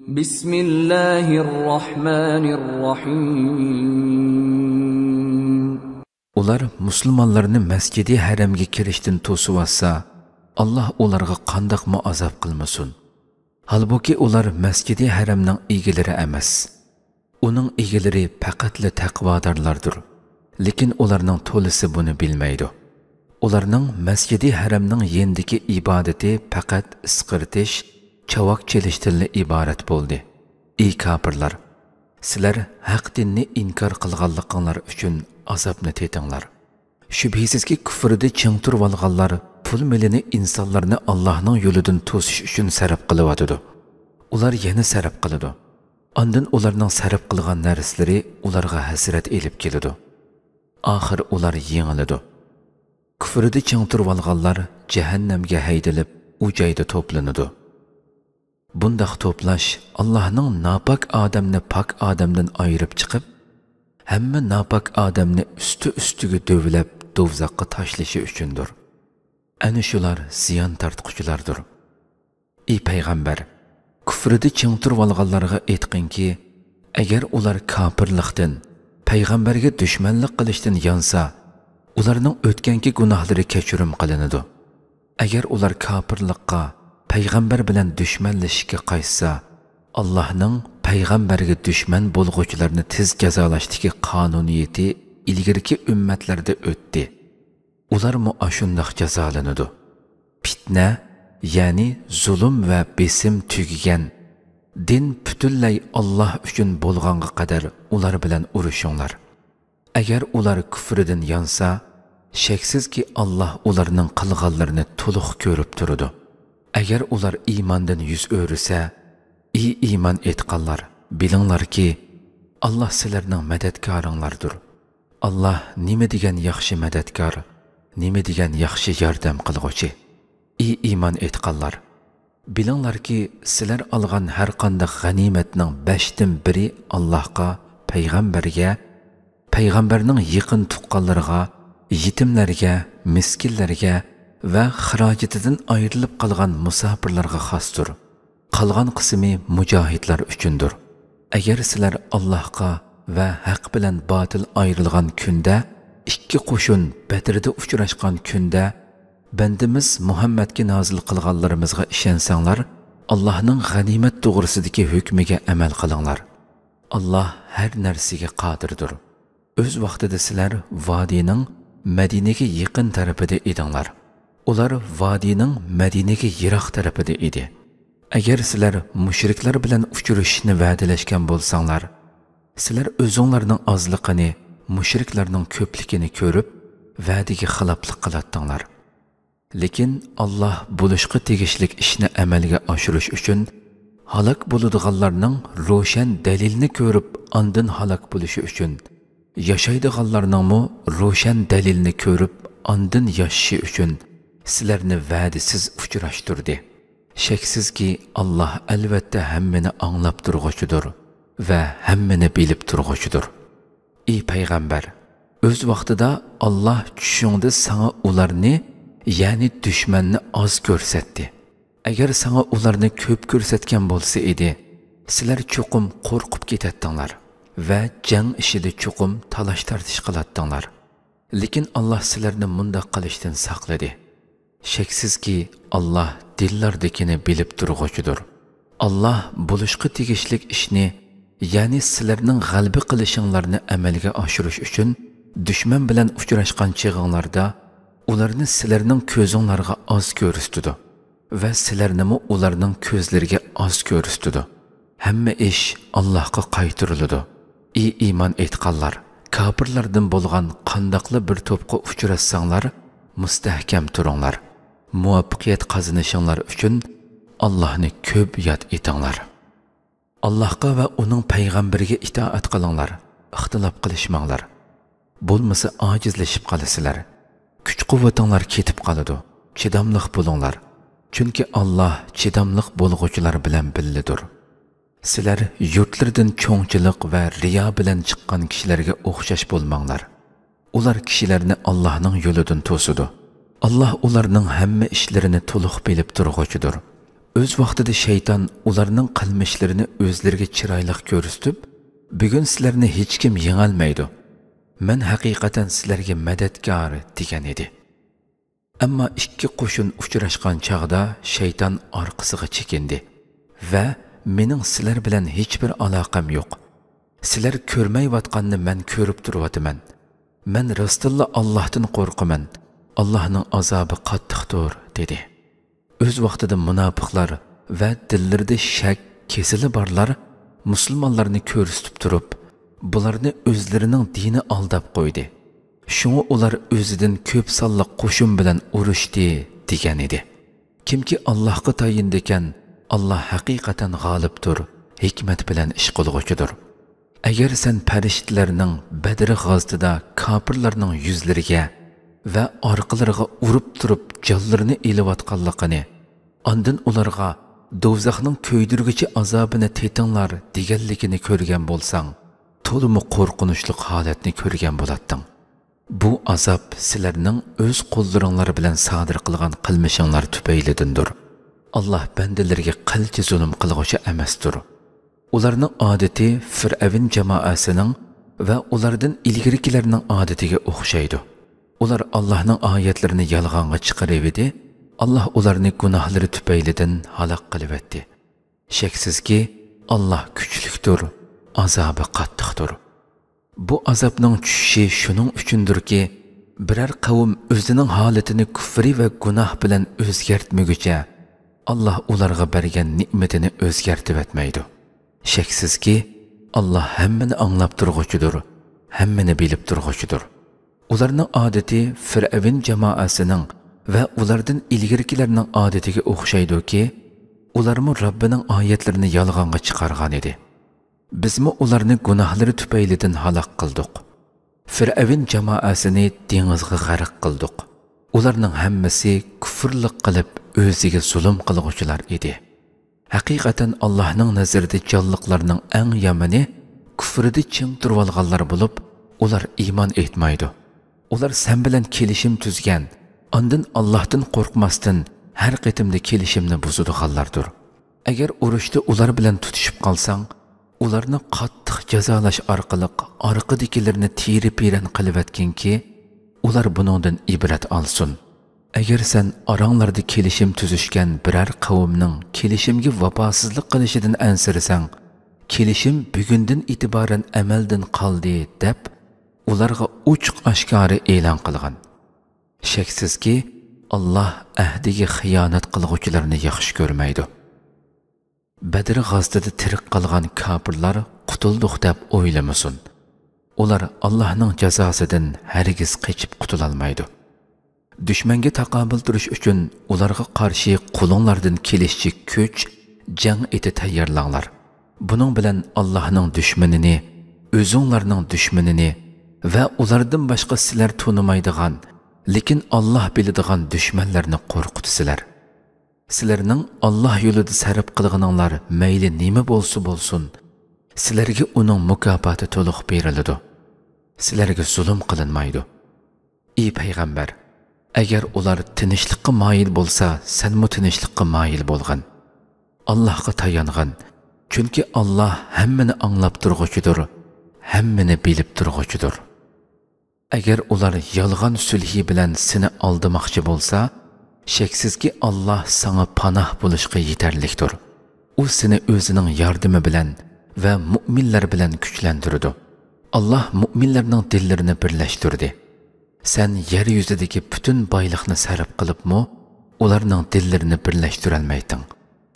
Bismillahirrahmanirrahim. Ular musulmonlarni masjidi haramga kirishdan to'sib Allah ularga qandoq muazab qilmasin. Halbuki ular masjidi haramning egalari emas. Uning egalari faqatli taqvodorlardir. Lekin ularning to'lisi buni bilmaydi. Ularning masjidi haramning yendiki ibodati faqat isqirtish, chavoq chelishdan iborat bo'ldi. Ey kafirlar, sizlar haq dinni inkor qilganliklaringiz uchun azobni tetinglar. Shubhisizki kufrda ching turib olganlar pul milini insonlarni Allohning yo'lidan to'sish uchun sarf qilyotdi. Ular yana sarf qiladi. Ondan ularning sarf qilgan narsalari ularga hasrat elib keladi. Oxir ular yengiladi. Kufrda ching turib olganlar jahannamga haydalib, u joyda to'planadi. Bundaq to'plash Allohning nopok odamni pok odamdan ayirib chiqib, hamma nopok odamni ustiga dövlab dovzaqqa tashlashi uchundir. Ana shular ziyon tortquchilardir. Ey payg'ambar, kufrida ching turib olganlarga aytqinki, agar ular kofirlikdan, payg'ambarga dushmanlik qilishdan yonsa, ularning o'tganki gunohlari kechirim qilinadi. Agar ular kofirlikqa, payg'ambar bilan dushmanlashishga qaytsa, Allohning payg'ambarga dushman bo'lg'uvchilarni tez jazolashdagi qonuniyati ilgirki ummatlarda o'tdi. Ular muashundoq jazolanadi. Fitna, ya'ni zulm va besim tugigan, din butunlay Alloh uchun bo'lganga qadar ular bilan urushinglar. Agar ular kufridan yonsa, shaksizki Alloh ularning qilganlarini to'liq ko'rib turadi. Agar ular iymondan yuz o'risa, ey iymon etganlar, bilinglarki, Alloh sizlarning madadkoringlardir. Alloh nima degan yaxshi madadkor, nima degan yaxshi yordam qilg'uvchi. Ey iymon etganlar, bilinglarki, sizlar olgan har qanday g'animatning 5dan 1 Allohga, payg'ambarga, payg'ambarning yaqin tuqqanlariga, yetimlarga, miskinlarga va xarajatidan ayrilib qolgan musofirlarga xosdir. Qolgan qismi mujohidlar uchundir. Agar sizlar Allohga va haq bilan botil ayrilgan kunda, ikki qo'shin Badrda uchrashgan kunda, bandimiz Muhammadga nozil qilganlarimizga ishonsanglar, Allohning g'animat to'g'risidagi hukmiga amal qilinglar. Alloh har narsaga qodirdir. O'z vaqtida sizlar vodining Madinaga yaqin tarafida edinglar. Ular vodining Madinaga yiroq tarafida edi. Agar sizlar mushriklar bilan uchrashishni va'dalashgan bo'lsanglar, sizlar o'zinglarning ozliqini, mushriklarning ko'pligini ko'rib, va'daga xiloflik qilatdinglar. Lekin Alloh bo'lishga tegishlik ishni amalga oshirish uchun halok bo'ladiganlarning ro'shan dalilni ko'rib, ondan halok bo'lishi uchun, yashaydiganlarning ro'shan dalilni ko'rib, ondan yashashi uchun sizlarni va'dasiz uchrashtirdi. Shaksizki Alloh albatta hammani anglab turg'uchidir va hammani bilib turg'uchidir. Ey payg'ambar, o'z vaqtida Alloh tushingda sana ularni, ya'ni dushmanni oz ko'rsatdi. Agar sana ularni ko'p ko'rsatgan bo'lsa edi, sizlar cho'qim qo'rqib ketardinglar va jang ishida cho'qim talash tartish qilardinglar. Lekin Alloh sizlarni mundaq qilishdan saqladi. Shaksizki Alloh dillardagini bilib turg'uchidir. Alloh bo'lishga tegishlik ishni, ya'ni sizlarning g'alaba qilishinglarni amalga oshirish uchun dushman bilan uchrashgan chig'inglarda ularni sizlarning ko'zinglarga oz ko'rsatdi va sizlarni ularning ko'zlariga oz ko'rsatdi. Hamma ish Allohga qaytariladi. Ey iymon etganlar, kofirlardan bo'lgan qandoqli bir to'pga uchrashsanglar, mustahkam turinglar. Muvaffaqiyat qozonishinglar uchun Allohni ko'p yod etinglar. Allohga va uning payg'ambariga itoat qilinglar, ixtilof qilishmanglar. Bo'lmasa ojizlashib qolasizlar. Kuch-quvvatinglar ketib qoladi. Chidamliq bo'linglar. Chunki Alloh chidamliq bo'lg'uvchilar bilan birlidir. Sizlar yurtlardan cho'ngchilik va riyo bilan chiqqan kishilarga o'xshash bo'lmanglar. Ular kishilarni Allohning yo'lidan to'sidi. Alloh ularning hamma ishlarini to'liq bilib turg'uchidir. o'z vaqtida shayton ularning qilmishlarini o'zlariga chiroyli ko'rsatib, bugun sizlarni hech kim yengolmaydi. Men haqiqatan sizlarga madadkor degan edi. Ammo ikki qo'shin uchrashgan chog'da shayton orqasiga chekindi va mening sizlar bilan hech bir aloqam yo'q. Sizlar ko'rmayotganni men ko'rib turibman. Men rostilla Allohdan qo'rqaman. Allohning azobi qattiqdir dedi. O'z vaqtida munofiqlar va dillarida shak kesili borlar musulmonlarni ko'rsatib turib, bularni o'zlarining dini aldab qo'ydi. Shunga ular o'zidan ko'p sonli qo'shin bilan urushdi degan edi. Kimki Allohga tayin ekan, Allah haqiqatan g'olibdir, hikmat bilan ish qilg'uchidir. Agar sen farishtalarning Badr g'azotida kofirlarning yuzlariga va orqalariga urib turib jonlarini elayotganligini, ondan ularga do'zaxning ko'ydirgichi azobini tetinglar deganligini ko'rgan bo'lsang, to'liq qo'rqinchli holatni ko'rgan bo'larding. Bu azob sizlarning o'z qo'llaringlar bilan sodir qilgan qilmishinglar tufaylidandir. Allah bandalarga qilchi zulm qilg'uchi emasdir. Ularning odati Fir'avn jamoasining va ulardan ilgarikilarning odatiga o'xshaydi. Ular Allohning oyatlarini yolg'onga chiqarib edi. Allah ularni gunohlari tufaylidan halok qilib etdi. Shaksizki, Allah kuchlikdir, azobi qattiqdir. Bu azobning tushishi shuning uchundirki, biror qavm o'zining holatini kufri va gunoh bilan o'zgartmaguncha Allah ularga bergan ne'matini o'zgartib etmaydi. Shaksizki, Allah hammani anglab turg'uchidir, hammani bilib turg'uchidir. Ularning odati Fir'avn jamoasining va ulardan ilgarikilarning odatiga o'xshaydi-ki, ularmi Robbining oyatlarini yolg'onga chiqargan edi. Bizmi ularni gunohlari tufaylidan halok qildik. Fir'avn jamoasini dengizga g'arq qildik. Ularning hammasi kufrlik qilib o'ziga zulm qilguvchilar edi. Haqiqatan Allohning nazarida jonliqlarning eng yomoni kufrida ching turib olganlar bo'lib, ular iymon etmaydi. Ular sen bilan kelishim tuzgan, ondan Allohdan qo'rqmasdan har qitimda kelishimni buzadiganlardir. Agar urushda ular bilan tutishib qolsang, ularni qattiq jazolash orqali orqadagilarni tiri-piran qilib etganki, ular buningdan ibrat olsin. Agar sen oranglarda kelishim tuzishgan biror qavmning kelishimga vafosizlik qilishidan ansirasang, kelishim bugundan e'tiboran amaldan qoldi deb ularga ochiq-oshkora e'lon qilgan. Shaksizki, Allah ahdiga xiyonat qilguvchilarni yaxshi ko'rmaydi. Badr g'azotida tirik qolgan kofirlar qutuldik deb o'ylamasin. Ular Allohning jazosidan hargiz qochib qutula olmaydi. Dushmanga taqobil turish uchun ularga qarshi qo'linglardan kelishchi kuch, jang eti tayyorlanglar. Buning bilan Allohning dushmanini, o'zinglarning dushmanini va ulardan boshqa sizlar tonimaydigan, lekin Allah biladigan dushmanlarni qo'rqitisizlar. Sizlarning Allah yo'lida sarf qilganinglar mayli nima bo'lsa-bo'lsin, sizlarga uning mukofoti to'liq beriladi. Sizlarga zulm qilinmaydi. Ey payg'ambar, agar ular tinchlikqa moyil bo'lsa, senmi tinchlikqa moyil bo'lgin. Allohga tayangan, chunki Allah hammani anglab turg'uchidir, hammani bilib turg'uchidir. Agar ular yolg'on sulhi bilan seni aldamoqchi bo'lsa, shaksizki Allah sana panoh bo'lishga yetarlikdir. U seni o'zining yordami bilan va mu'minlar bilan kuchlantirdi. Allah mu'minlarning dillarini birlashtirdi. Sen yer yuzidagi butun boylikni sarf qilibmi, ularning dillarini birlashtira olmayding.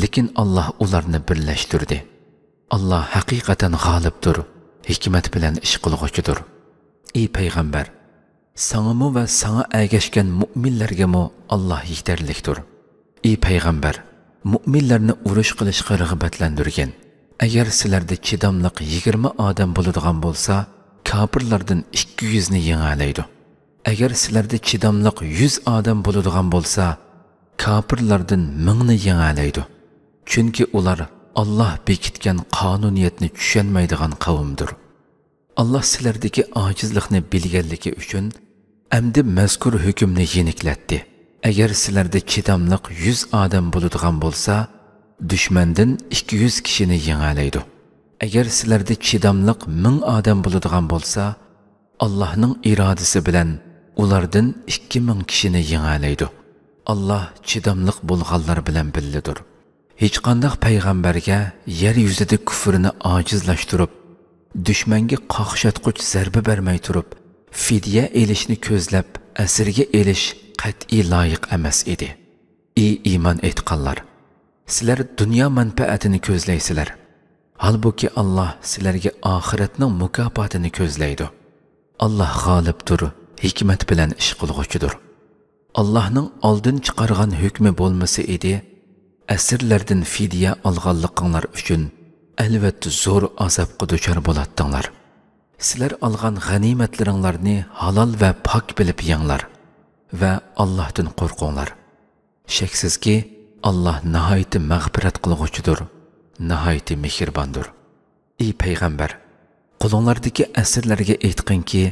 Lekin Allah ularni birlashtirdi. Allah haqiqatan g'olibdir, hikmat bilan ish qilg'uchidir. Ey payg'ambar, sanamu va sana ergashgan mu'minlarga Allah yetarlikdir. Ey payg'ambar, mu'minlarni urush qilishga rag'batlantirgan. Agar sizlarda chidamliq 20 odam bo'ladigan bo'lsa, kofirlardan 200 ni yengalaydi. Agar sizlarda chidamliq 100 odam bo'ladigan bo'lsa, kofirlardan 1000 ni yengalaydi. Chunki ular Allah bekitgan qonuniyatni tushunmaydigan qavmdir. Allah sizlardagi ojizlikni bilganligi uchun amdi mazkur hukmni yeniklatdi. Agar sizlarda chidamliq 100 odam bo'ladigan bo'lsa, dushmandan 200 kishini yengalaydi. Agar sizlarda chidamliq 1000 odam bo'ladigan bo'lsa, Allohning irodasi bilan ulardan 2000 kishini yengalaydi. Allah chidamliq bo'lganlar bilan billidir. Hech qanday payg'ambarga yer yuzida kufrni ojizlashtirib, dushmanga qaqshatquch zarba bermay turib, fidya elishni ko'zlab, asirga elish qat'iy loyiq emas edi. Ey iymon etganlar, sizlar dunyo manfaatini ko'zlaysizlar. Halbuki Allah sizlarga oxiratning mukofotini ko'zlaydi. Allah g'olibdir, hikmat bilan ish qilg'uchidir. Allah'ның oldin chiqargan hukmi bo'lmasa edi, asirlardan fidya olganliqinglar uchun albatta zo'r azobga duchor bo'latdinglar. Sizlar olgan g'animatlaringlarni halol va pok bilib yenglar va Allohdan qo'rqinglar. Shaksizki, Allah nihoyatda mag'firat qilg'uchidir, nihoyatda mehribondir. Ey payg'ambar, qo'linglardagi asirlarga aytqinki,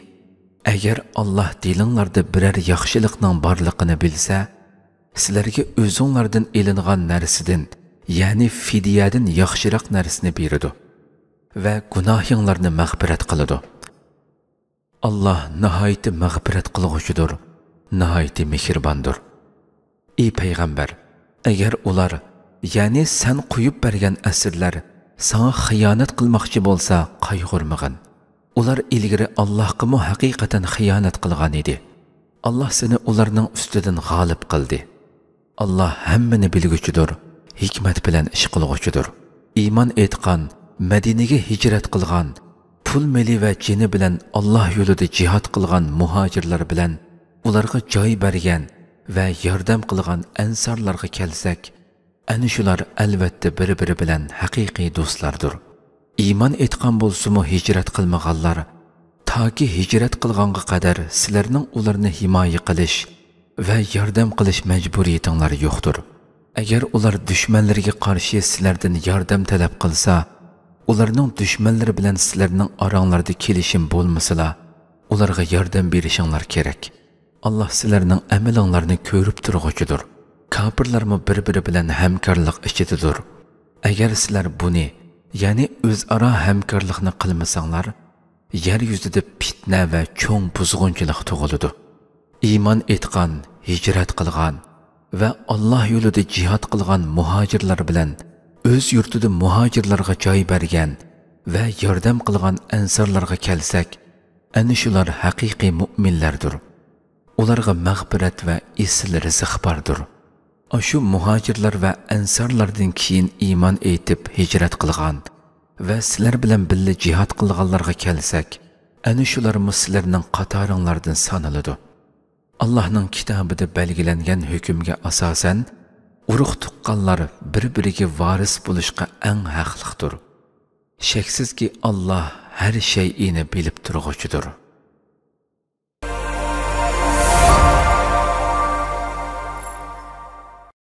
agar Allah dilinglarda biror yaxshilikning borligini bilsa, sizlarga o'zinglardan elingan narsadan, ya'ni fidyadan yaxshiroq narsani beradi va gunohinglarni mag'firat qiladi. Allah nihoyatda mag'firat qilg'uchidir, nihoyatda mehribondir. Ey payg'ambar, agar ular, ya'ni sen qo'yib bergan asirlar sana xiyonat qilmoqchi bo'lsa, qayg'urmag'in. Ular ilgari Allohga mu haqiqatan xiyonat qilgan edi. Allah seni ularning ustidan g'olib qildi. Allah hammani bilguchidir, hikmat bilan ish qilg'uchidir. Iymon etgan, Madinaga hijrat qilgan, pul meli va jini bilan Allah yo'lida jihad qilgan muhojirlar bilan ularga joy bergan va yordam qilgan ansarlarga kelsak, ana shular albatta bir-biri bilan haqiqiy do'stlardir. Iymon etgan bo'lsa-mu hijrat qilmaganlar, toki hijrat qilganga qadar sizlarning ularni himoya qilish va yordam qilish majburiyatinglar yo'qdir. Agar ular dushmanlarga qarshi sizlardan yordam talab qilsa, ularning dushmanlari bilan sizlarning oranglarda kelishim bo'lmasa, ularga yordam berishinglar kerak. Allah sizlarning amalinglarni ko'rib turg'uchidir. Kafirlarmi bir-biri bilan hamkorlik ichidadir. Agar sizlar buni, ya'ni o'zaro hamkorlikni qilmasanglar, yer yuzida fitna va cho'ng buzg'unchilik tug'iladi. Iymon etgan, hijrat qilgan va Alloh yo'lida jihad qilgan muhojirlar bilan o'z yurtida muhojirlarga joy bergan va yordam qilgan ansarlarga kelsak, ana shular haqiqiy mu'minlardir. Ularga mag'firat va isl rizq bordir. Shu muhojirlar va ansarlardan keyin iymon etib hijrat qilgan va sizlar bilan birga jihad qilganlarga kelsak, ana shular sizlarning qatoringlardan sanaladi. Allohning kitobida belgilangan hukmga asosan urug' tuqqanlar bir-biriga varis bo'lishga eng haqliqdir. Shaksizki Allah har shayini bilib turg'uchidir.